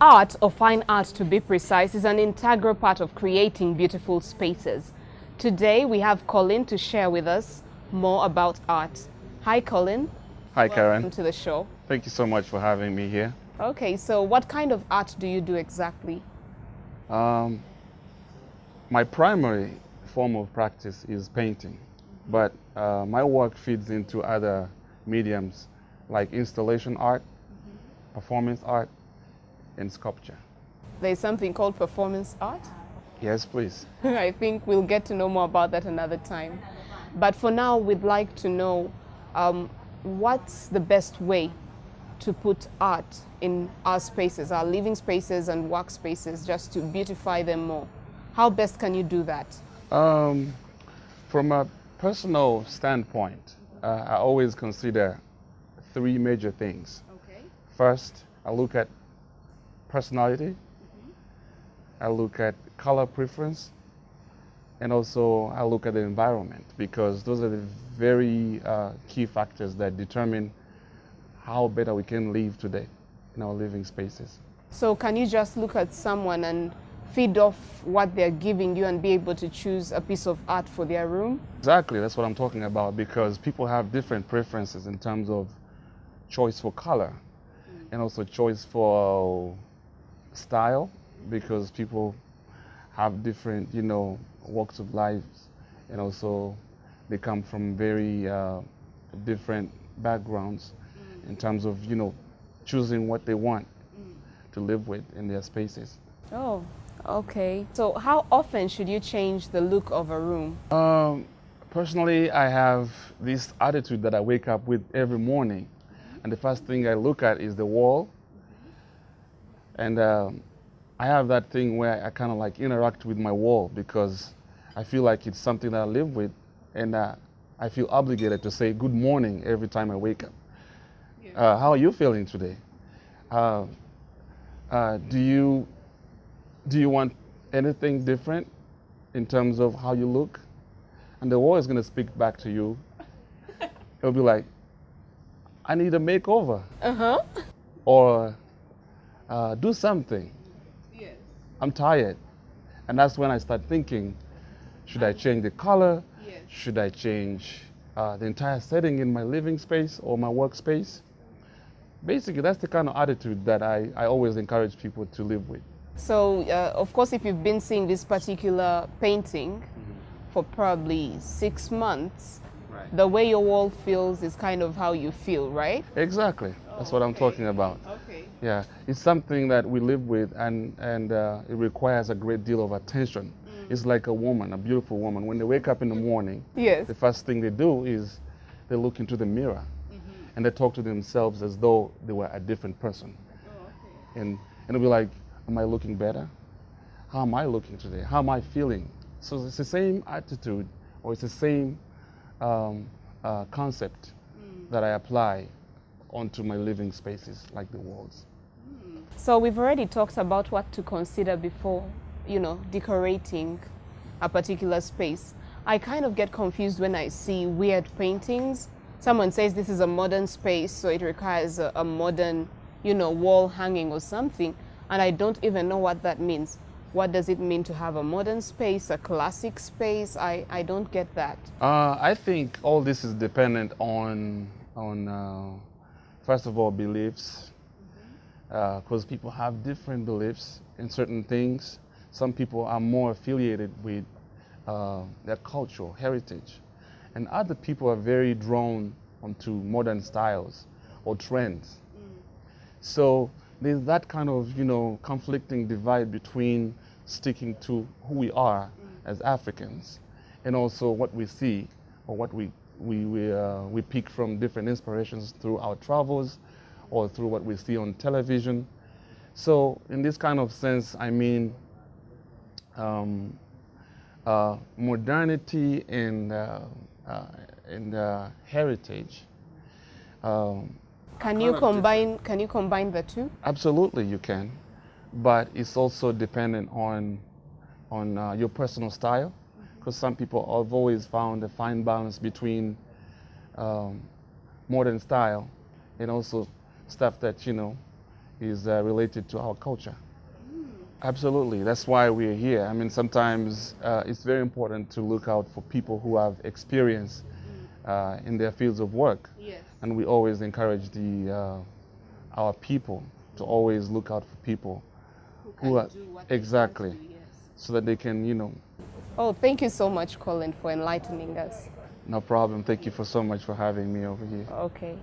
Art, or fine art to be precise, is an integral part of creating beautiful spaces. Today we have Colin to share with us more about art. Hi Colin. Hi, Welcome Karen. to the show. Thank you so much for having me here. Okay, so what kind of art do you do exactly? Um, my primary form of practice is painting, but my work feeds into other mediums like installation art, performance art, and sculpture. There's something called performance art. Yes, please. I think we'll get to know more about that another time. But for now, we'd like to know what's the best way to put art in our spaces, our living spaces and workspaces, just to beautify them more. How best can you do that? Um, from a personal standpoint, I always consider three major things. Okay. First, I look at personality, I look at color preference, and also I look at the environment, because those are the very key factors that determine how better we can live today in our living spaces. So can you just look at someone and feed off what they're giving you and be able to choose a piece of art for their room? Exactly, that's what I'm talking about, because people have different preferences in terms of choice for color and also choice for style, because people have different, walks of lives, and also they come from very different backgrounds in terms of, choosing what they want to live with in their spaces. Oh, okay. So how often should you change the look of a room? Personally, I have this attitude that I wake up with every morning, and the first thing I look at is the wall, and I have that thing where I kind of like interact with my wall, because I feel like it's something that I live with, and I feel obligated to say good morning every time I wake up. How are you feeling today? Uh, do you want anything different in terms of how you look? And the wall is going to speak back to you. It'll be like, I need a makeover. Uh-huh. Or do something. Yes. I'm tired. And that's when I start thinking, should I change the color? Yes. Should I change the entire setting in my living space or my workspace? Basically, that's the kind of attitude that I always encourage people to live with. So, of course, if you've been seeing this particular painting for probably 6 months, Right. the way your wall feels is kind of how you feel, right? Exactly. That's what I'm talking about. Okay. Yeah, it's something that we live with, and it requires a great deal of attention. It's like a woman, a beautiful woman. When they wake up in the morning, Yes. the first thing they do is they look into the mirror and they talk to themselves as though they were a different person. And it'll be like, am I looking better? How am I looking today? How am I feeling? So it's the same attitude, or it's the same concept that I apply onto my living spaces, like the walls. So we've already talked about what to consider before, decorating a particular space. I kind of get confused when I see weird paintings. Someone says this is a modern space, so it requires a modern, wall hanging or something, and I don't even know what that means. What does it mean to have a modern space, a classic space? I don't get that. I think all this is dependent on first of all, beliefs, because people have different beliefs in certain things. Some people are more affiliated with their cultural heritage, and other people are very drawn onto modern styles or trends. So there's that kind of, conflicting divide between sticking to who we are as Africans, and also what we see, or what we pick from different inspirations through our travels or through what we see on television. So in this kind of sense, I mean, modernity and heritage. Can you combine the two? Absolutely, you can, but it's also dependent on your personal style, because some people have always found a fine balance between modern style and also stuff that is related to our culture. Absolutely, that's why we're here. I mean, sometimes it's very important to look out for people who have experience in their fields of work. Yes. And we always encourage our people to always look out for people who are, do what exactly, yes. so that they can, Oh, thank you so much, Colin, for enlightening us. no problem. Thank you so much for having me over here. Okay.